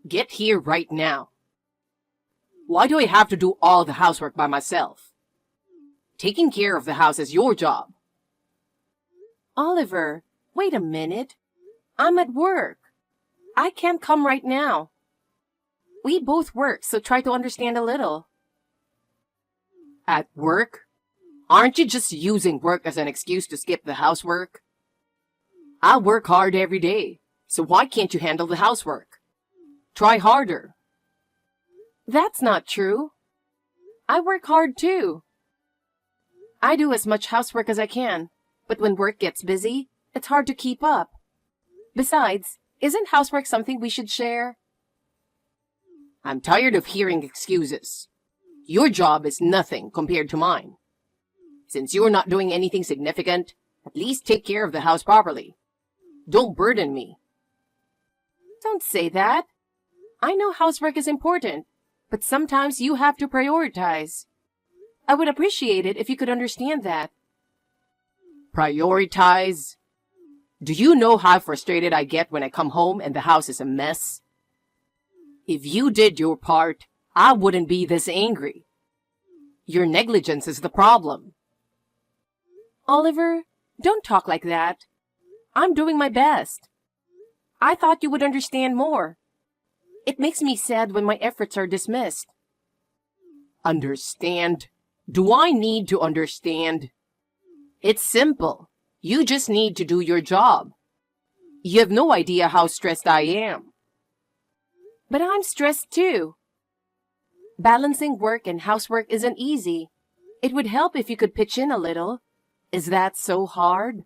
Get here right now. Why do I have to do all the housework by myself? Taking care of the house is your job. Oliver, wait a minute. I'm at work. I can't come right now. We both work, so try to understand a little. At work? Aren't you just using work as an excuse to skip the housework? I work hard every day, so why can't you handle the housework? Try harder. That's not true. I work hard too. I do as much housework as I can, but when work gets busy, it's hard to keep up. Besides, isn't housework something we should share? I'm tired of hearing excuses. Your job is nothing compared to mine. Since you're not doing anything significant, at least take care of the house properly. Don't burden me. Don't say that. I know housework is important, but sometimes you have to prioritize. I would appreciate it if you could understand that. Prioritize? Do you know how frustrated I get when I come home and the house is a mess? If you did your part, I wouldn't be this angry. Your negligence is the problem. Oliver, don't talk like that. I'm doing my best. I thought you would understand more. It makes me sad when my efforts are dismissed. Understand? Do I need to understand? It's simple. You just need to do your job. You have no idea how stressed I am. But I'm stressed too. Balancing work and housework isn't easy. It would help if you could pitch in a little. Is that so hard?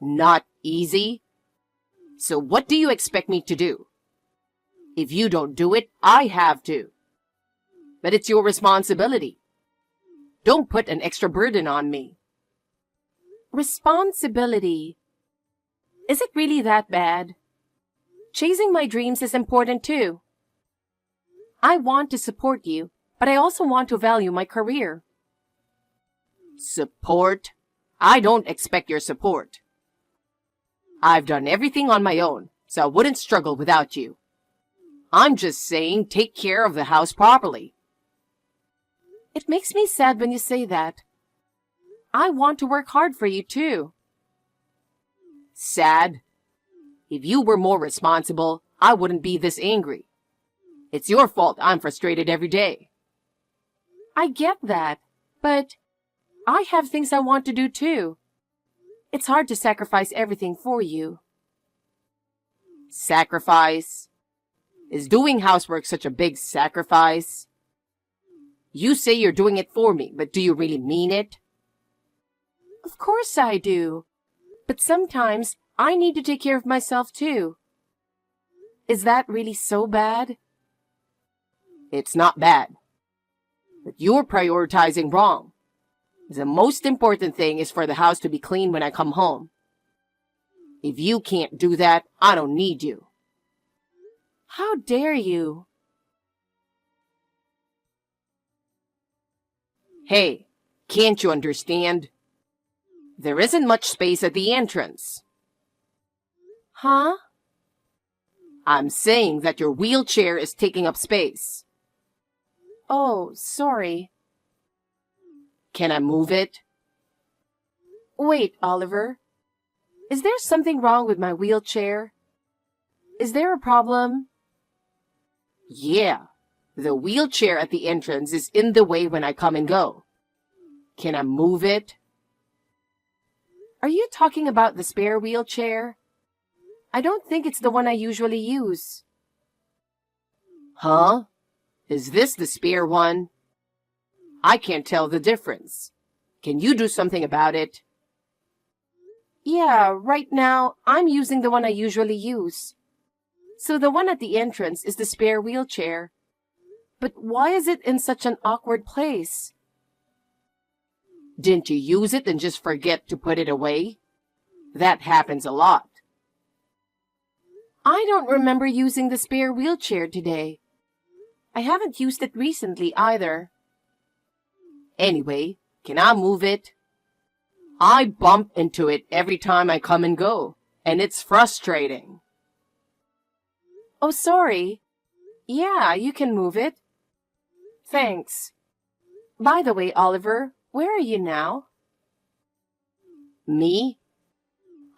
Not easy? So what do you expect me to do? If you don't do it, I have to. But it's your responsibility. Don't put an extra burden on me. Responsibility. Is it really that bad? Chasing my dreams is important too. I want to support you, but I also want to value my career. Support? I don't expect your support. I've done everything on my own, so I wouldn't struggle without you. I'm just saying take care of the house properly. It makes me sad when you say that. I want to work hard for you too. Sad? If you were more responsible, I wouldn't be this angry. It's your fault I'm frustrated every day. I get that, but I have things I want to do too. It's hard to sacrifice everything for you. Sacrifice? Is doing housework such a big sacrifice? You say you're doing it for me, but do you really mean it? Of course I do. But sometimes I need to take care of myself too. Is that really so bad? It's not bad. But you're prioritizing wrong. The most important thing is for the house to be clean when I come home. If you can't do that, I don't need you. How dare you? Hey, can't you understand? There isn't much space at the entrance. Huh? I'm saying that your wheelchair is taking up space. Oh, sorry. Can I move it? Wait, Oliver. Is there something wrong with my wheelchair? Is there a problem? Yeah. The wheelchair at the entrance is in the way when I come and go. Can I move it? Are you talking about the spare wheelchair? I don't think it's the one I usually use. Huh? Is this the spare one? I can't tell the difference. Can you do something about it? Yeah, right now, I'm using the one I usually use. So the one at the entrance is the spare wheelchair. But why is it in such an awkward place? Didn't you use it and just forget to put it away? That happens a lot. I don't remember using the spare wheelchair today. I haven't used it recently either. Anyway, can I move it? I bump into it every time I come and go, and it's frustrating. Oh, sorry. Yeah, you can move it. Thanks. By the way, Oliver, where are you now? Me?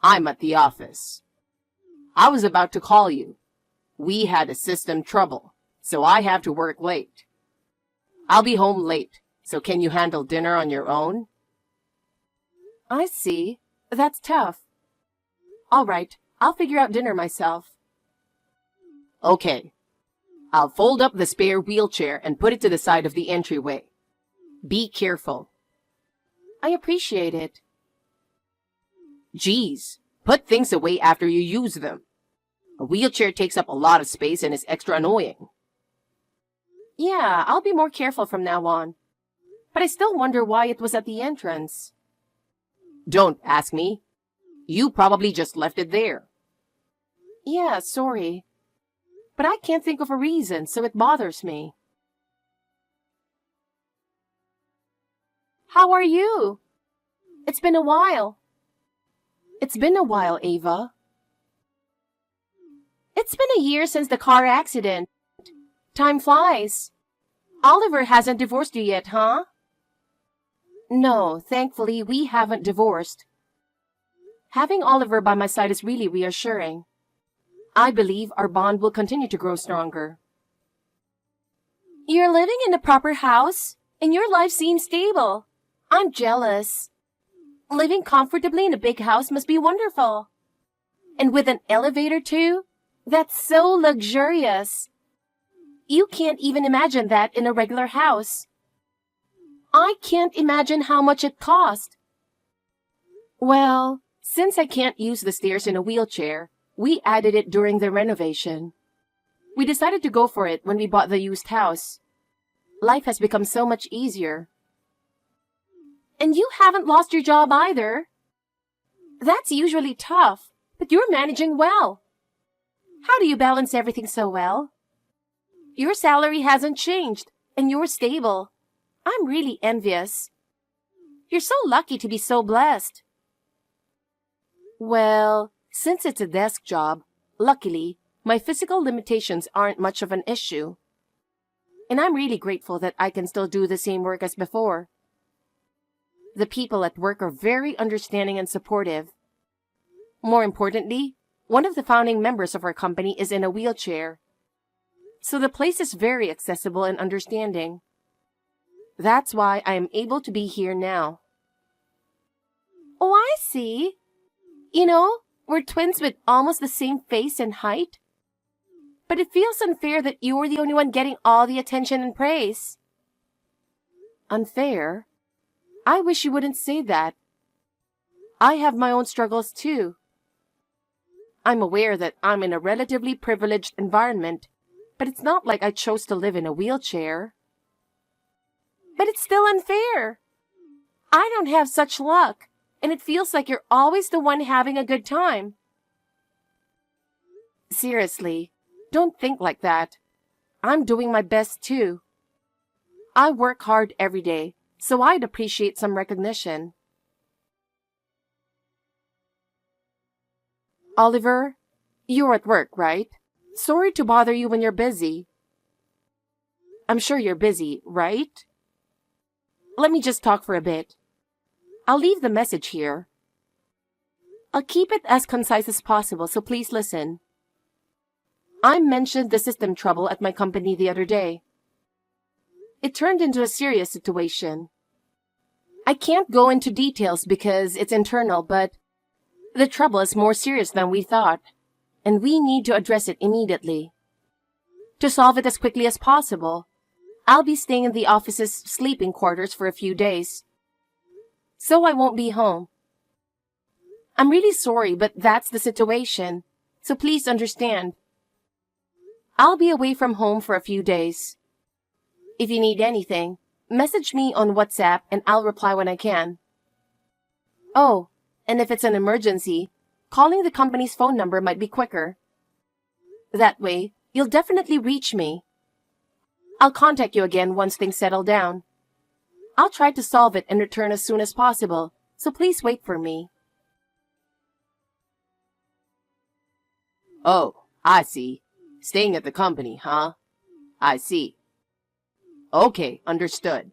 I'm at the office. I was about to call you. We had a system trouble, so I have to work late. I'll be home late, so can you handle dinner on your own? I see. That's tough. All right, I'll figure out dinner myself. Okay. I'll fold up the spare wheelchair and put it to the side of the entryway. Be careful. I appreciate it. Geez, put things away after you use them. A wheelchair takes up a lot of space and is extra annoying. Yeah, I'll be more careful from now on. But I still wonder why it was at the entrance. Don't ask me. You probably just left it there. Yeah, sorry. But I can't think of a reason, so it bothers me. How are you? It's been a while. It's been a while, Ava. It's been a year since the car accident. Time flies. Oliver hasn't divorced you yet, huh? No, thankfully, we haven't divorced. Having Oliver by my side is really reassuring. I believe our bond will continue to grow stronger. You're living in a proper house, and your life seems stable. I'm jealous. Living comfortably in a big house must be wonderful. And with an elevator, too? That's so luxurious. You can't even imagine that in a regular house. I can't imagine how much it cost. Well, since I can't use the stairs in a wheelchair, we added it during the renovation. We decided to go for it when we bought the used house. Life has become so much easier. And you haven't lost your job either. That's usually tough, but you're managing well. How do you balance everything so well? Your salary hasn't changed, and you're stable. I'm really envious. You're so lucky to be so blessed. Well, since it's a desk job, luckily, my physical limitations aren't much of an issue. And I'm really grateful that I can still do the same work as before. The people at work are very understanding and supportive. More importantly, one of the founding members of our company is in a wheelchair. So the place is very accessible and understanding. That's why I am able to be here now. Oh, I see. You know, we're twins with almost the same face and height. But it feels unfair that you're the only one getting all the attention and praise. Unfair? I wish you wouldn't say that. I have my own struggles too. I'm aware that I'm in a relatively privileged environment, but it's not like I chose to live in a wheelchair. But it's still unfair. I don't have such luck, and it feels like you're always the one having a good time. Seriously, don't think like that. I'm doing my best too. I work hard every day, so I'd appreciate some recognition. Oliver, you're at work, right? Sorry to bother you when you're busy. I'm sure you're busy, right? Let me just talk for a bit. I'll leave the message here. I'll keep it as concise as possible, so please listen. I mentioned the system trouble at my company the other day. It turned into a serious situation. I can't go into details because it's internal, but the trouble is more serious than we thought, and we need to address it immediately. To solve it as quickly as possible, I'll be staying in the office's sleeping quarters for a few days, so I won't be home. I'm really sorry, but that's the situation, so please understand. I'll be away from home for a few days. If you need anything, message me on WhatsApp and I'll reply when I can. Oh, and if it's an emergency, calling the company's phone number might be quicker. That way, you'll definitely reach me. I'll contact you again once things settle down. I'll try to solve it and return as soon as possible, so please wait for me. Oh, I see. Staying at the company, huh? I see. Okay, understood.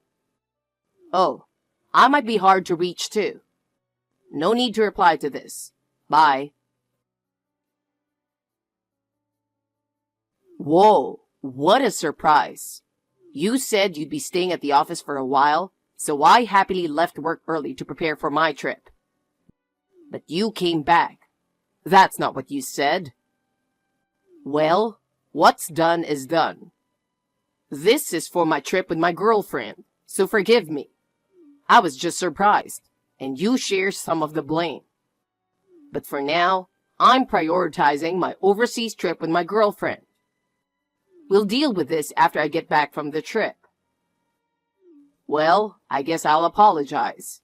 Oh, I might be hard to reach too. No need to reply to this. Bye. Whoa, what a surprise. You said you'd be staying at the office for a while, so I happily left work early to prepare for my trip. But you came back. That's not what you said. Well, what's done is done. This is for my trip with my girlfriend, so forgive me. I was just surprised, and you share some of the blame. But for now, I'm prioritizing my overseas trip with my girlfriend. We'll deal with this after I get back from the trip. Well, I guess I'll apologize.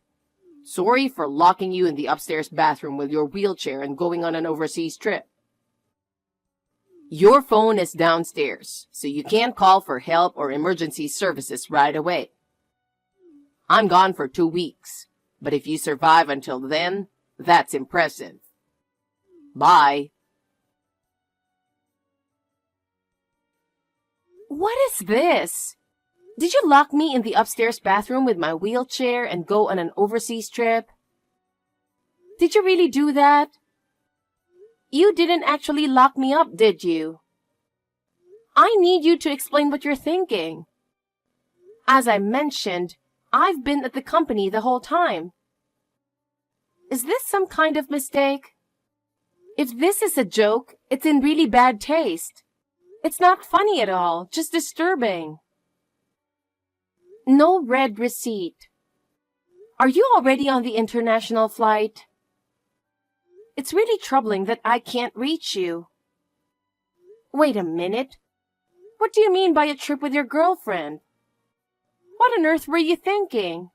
Sorry for locking you in the upstairs bathroom with your wheelchair and going on an overseas trip. Your phone is downstairs, so you can't call for help or emergency services right away. I'm gone for 2 weeks, but if you survive until then, that's impressive. Bye. What is this? Did you lock me in the upstairs bathroom with my wheelchair and go on an overseas trip? Did you really do that? You didn't actually lock me up, did you? I need you to explain what you're thinking. As I mentioned, I've been at the company the whole time. Is this some kind of mistake? If this is a joke, it's in really bad taste. It's not funny at all, just disturbing. No red receipt. Are you already on the international flight? It's really troubling that I can't reach you. Wait a minute. What do you mean by a trip with your girlfriend? What on earth were you thinking?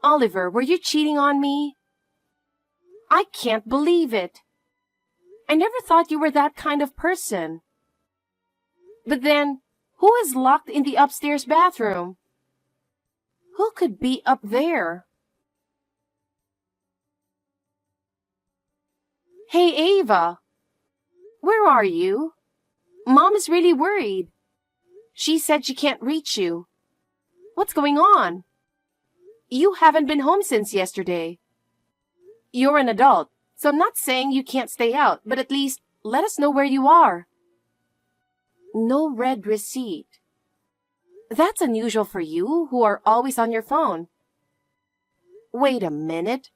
Oliver, were you cheating on me? I can't believe it. I never thought you were that kind of person. But then, who is locked in the upstairs bathroom? Who could be up there? Hey, Ava. Where are you? Mom is really worried. She said she can't reach you. What's going on? You haven't been home since yesterday. You're an adult, so I'm not saying you can't stay out, but at least let us know where you are. No red receipt. That's unusual for you, who are always on your phone. Wait a minute.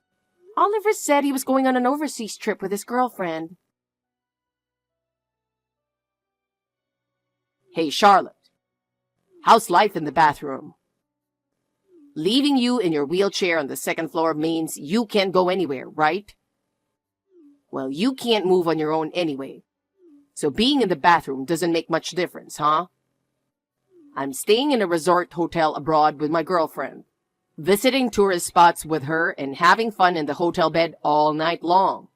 Oliver said he was going on an overseas trip with his girlfriend. Hey, Charlotte. How's life in the bathroom? Leaving you in your wheelchair on the second floor means you can't go anywhere, right? Well, you can't move on your own anyway. So being in the bathroom doesn't make much difference, huh? I'm staying in a resort hotel abroad with my girlfriend, visiting tourist spots with her and having fun in the hotel bed all night long.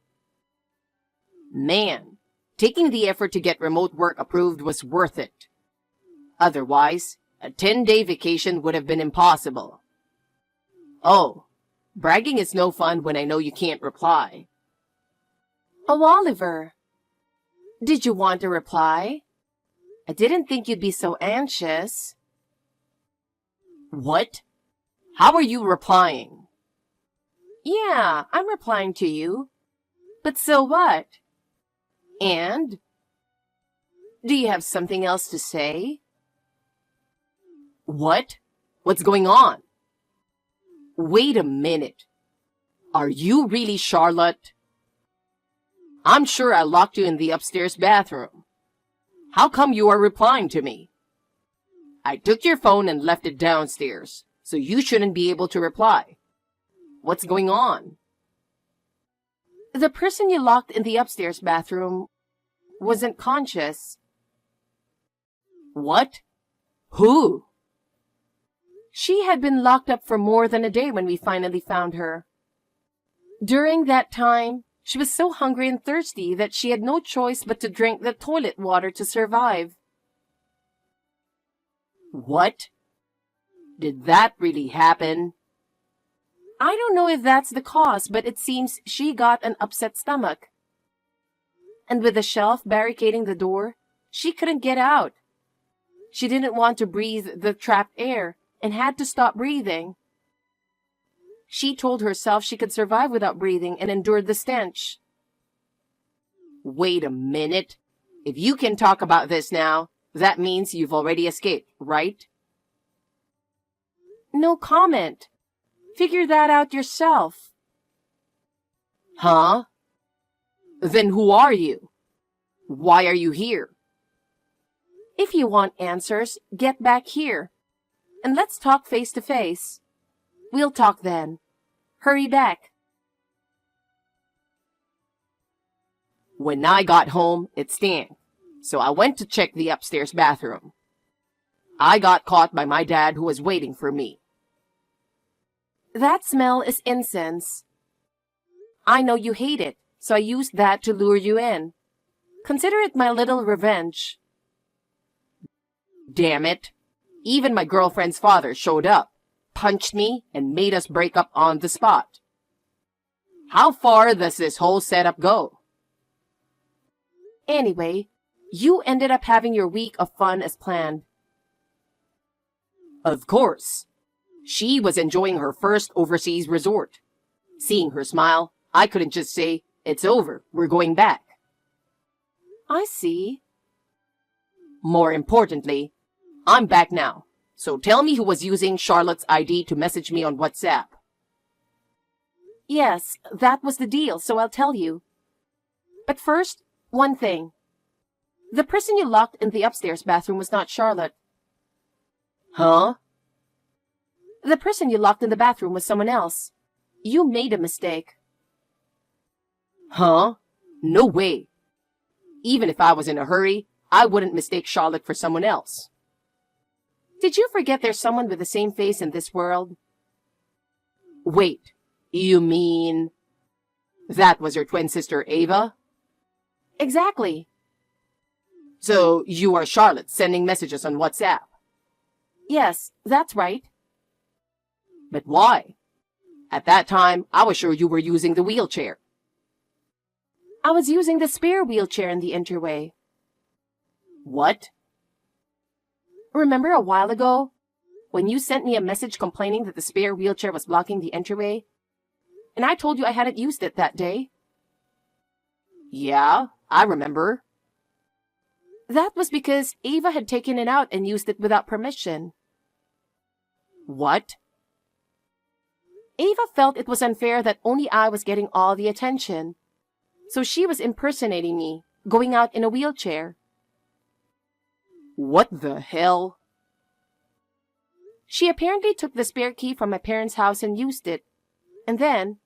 Man, taking the effort to get remote work approved was worth it. Otherwise, a 10-day vacation would have been impossible. Oh, bragging is no fun when I know you can't reply. Oh, Oliver. Did you want a reply? I didn't think you'd be so anxious. What? How are you replying? Yeah, I'm replying to you. But so what? And? Do you have something else to say? What? What's going on? Wait a minute. Are you really Charlotte? I'm sure I locked you in the upstairs bathroom. How come you are replying to me? I took your phone and left it downstairs, so you shouldn't be able to reply. What's going on? The person you locked in the upstairs bathroom wasn't conscious. What? Who? She had been locked up for more than a day when we finally found her. During that time, she was so hungry and thirsty that she had no choice but to drink the toilet water to survive. What? Did that really happen? I don't know if that's the cause, but it seems she got an upset stomach. And with the shelf barricading the door, she couldn't get out. She didn't want to breathe the trapped air and had to stop breathing. She told herself she could survive without breathing and endured the stench. Wait a minute. If you can talk about this now, that means you've already escaped, right? No comment. Figure that out yourself. Huh? Then who are you? Why are you here? If you want answers, get back here. And let's talk face to face. We'll talk then. Hurry back. When I got home, it stank, so I went to check the upstairs bathroom. I got caught by my dad who was waiting for me. That smell is incense. I know you hate it, so I used that to lure you in. Consider it my little revenge. Damn it. Even my girlfriend's father showed up, punched me, and made us break up on the spot. How far does this whole setup go? Anyway, you ended up having your week of fun as planned. Of course. She was enjoying her first overseas resort. Seeing her smile, I couldn't just say, "It's over, we're going back." I see. More importantly, I'm back now. So tell me who was using Charlotte's ID to message me on WhatsApp. Yes, that was the deal, so I'll tell you. But first, one thing. The person you locked in the upstairs bathroom was not Charlotte. Huh? The person you locked in the bathroom was someone else. You made a mistake. Huh? No way. Even if I was in a hurry, I wouldn't mistake Charlotte for someone else. Did you forget there's someone with the same face in this world? Wait, you mean that was your twin sister Ava? Exactly. So you are Charlotte sending messages on WhatsApp? Yes, that's right. But why? At that time, I was sure you were using the wheelchair. I was using the spare wheelchair in the entryway. What? Remember a while ago, when you sent me a message complaining that the spare wheelchair was blocking the entryway? And I told you I hadn't used it that day? Yeah, I remember. That was because Ava had taken it out and used it without permission. What? Ava felt it was unfair that only I was getting all the attention. So she was impersonating me, going out in a wheelchair. What the hell? She apparently took the spare key from my parents' house and used it. And then,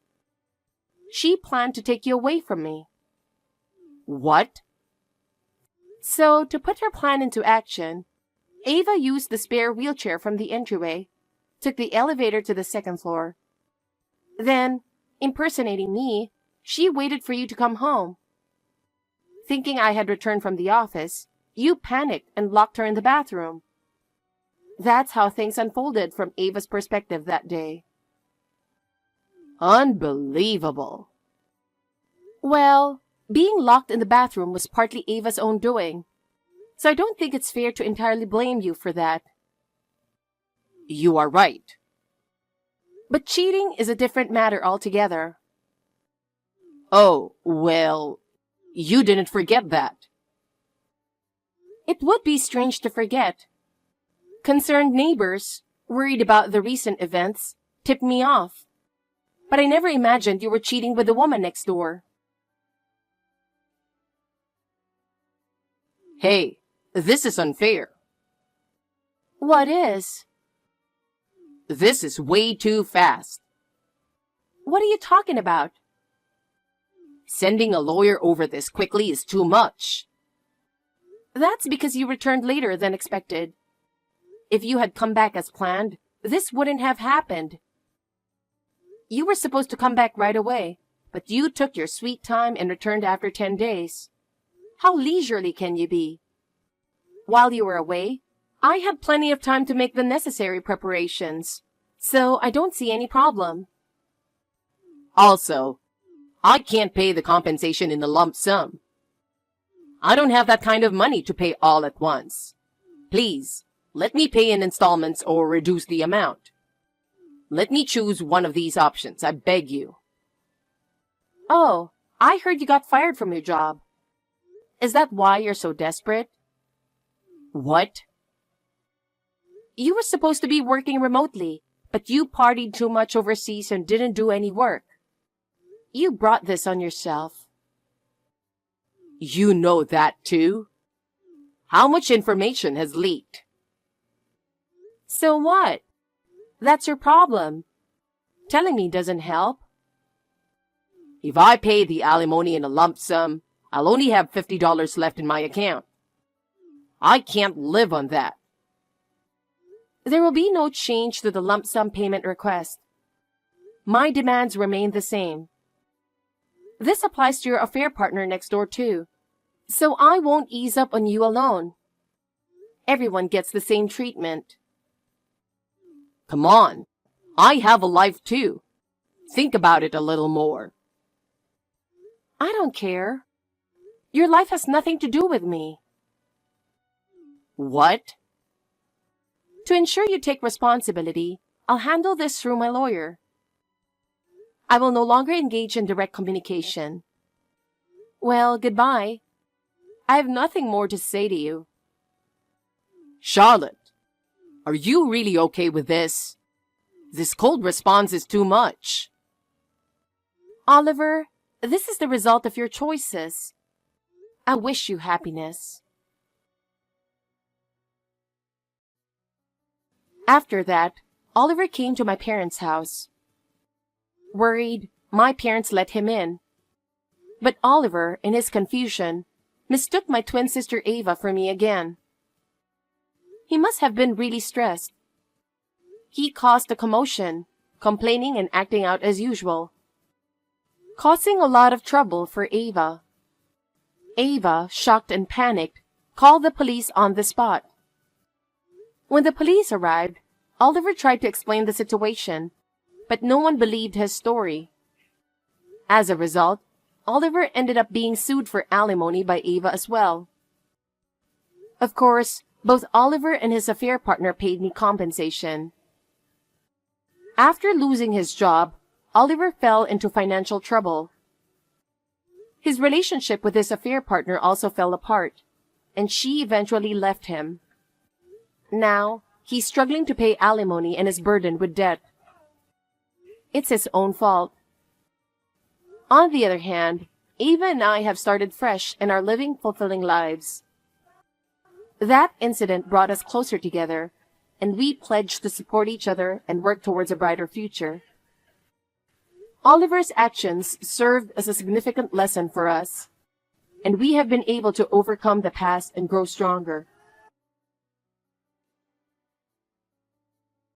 she planned to take you away from me. What? So, to put her plan into action, Ava used the spare wheelchair from the entryway, took the elevator to the second floor. Then, impersonating me, she waited for you to come home. Thinking I had returned from the office, you panicked and locked her in the bathroom. That's how things unfolded from Ava's perspective that day. Unbelievable. Well, being locked in the bathroom was partly Ava's own doing, so I don't think it's fair to entirely blame you for that. You are right. But cheating is a different matter altogether. Oh, well, you didn't forget that. It would be strange to forget. Concerned neighbors, worried about the recent events, tipped me off. But I never imagined you were cheating with the woman next door. Hey, this is unfair. What is? This is way too fast. What are you talking about? Sending a lawyer over this quickly is too much. That's because you returned later than expected. If you had come back as planned, this wouldn't have happened. You were supposed to come back right away, but you took your sweet time and returned after 10 days. How leisurely can you be? While you were away, I had plenty of time to make the necessary preparations, so I don't see any problem. Also, I can't pay the compensation in a lump sum. I don't have that kind of money to pay all at once. Please, let me pay in installments or reduce the amount. Let me choose one of these options, I beg you. Oh, I heard you got fired from your job. Is that why you're so desperate? What? You were supposed to be working remotely, but you partied too much overseas and didn't do any work. You brought this on yourself. You know that too? How much information has leaked? So what? That's your problem. Telling me doesn't help. If I pay the alimony in a lump sum, I'll only have $50 left in my account. I can't live on that. There will be no change to the lump sum payment request. My demands remain the same. This applies to your affair partner next door too, so I won't ease up on you alone. Everyone gets the same treatment. Come on, I have a life too. Think about it a little more. I don't care. Your life has nothing to do with me. What? To ensure you take responsibility, I'll handle this through my lawyer. I will no longer engage in direct communication. Well, goodbye. I have nothing more to say to you. Charlotte, are you really okay with this? This cold response is too much. Oliver, this is the result of your choices. I wish you happiness. After that, Oliver came to my parents' house. Worried, my parents let him in. But Oliver, in his confusion, mistook my twin sister Ava for me again. He must have been really stressed. He caused a commotion, complaining and acting out as usual, causing a lot of trouble for Ava. Ava, shocked and panicked, called the police on the spot. When the police arrived, Oliver tried to explain the situation, but no one believed his story. As a result, Oliver ended up being sued for alimony by Ava as well. Of course, both Oliver and his affair partner paid me compensation. After losing his job, Oliver fell into financial trouble. His relationship with his affair partner also fell apart, and she eventually left him. Now, he's struggling to pay alimony and is burdened with debt. It's his own fault. On the other hand, Ava and I have started fresh and are living fulfilling lives. That incident brought us closer together, and we pledged to support each other and work towards a brighter future. Oliver's actions served as a significant lesson for us, and we have been able to overcome the past and grow stronger.